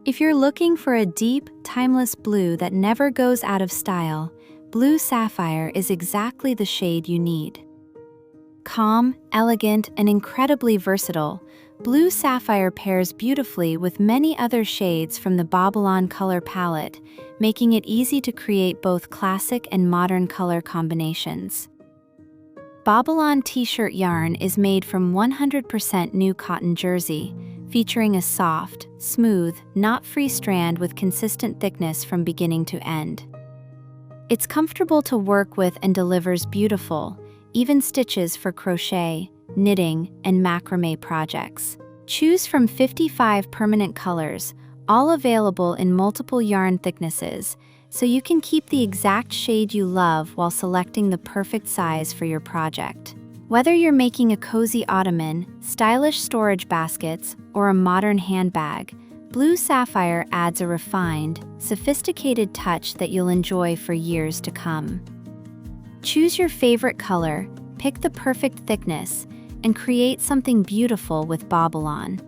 If you're looking for a deep, timeless blue that never goes out of style, Blue Sapphire is exactly the shade you need. Calm, elegant, and incredibly versatile, Blue Sapphire pairs beautifully with many other shades from the Bobilon color palette, making it easy to create both classic and modern color combinations. Bobilon T-shirt yarn is made from 100% new cotton jersey, featuring a soft, smooth, knot-free strand with consistent thickness from beginning to end. It's comfortable to work with and delivers beautiful, even stitches for crochet, knitting, and macrame projects. Choose from 55 permanent colors, all available in multiple yarn thicknesses, so you can keep the exact shade you love while selecting the perfect size for your project. Whether you're making a cozy ottoman, stylish storage baskets, or a modern handbag, Blue Sapphire adds a refined, sophisticated touch that you'll enjoy for years to come. Choose your favorite color, pick the perfect thickness, and create something beautiful with Bobilon.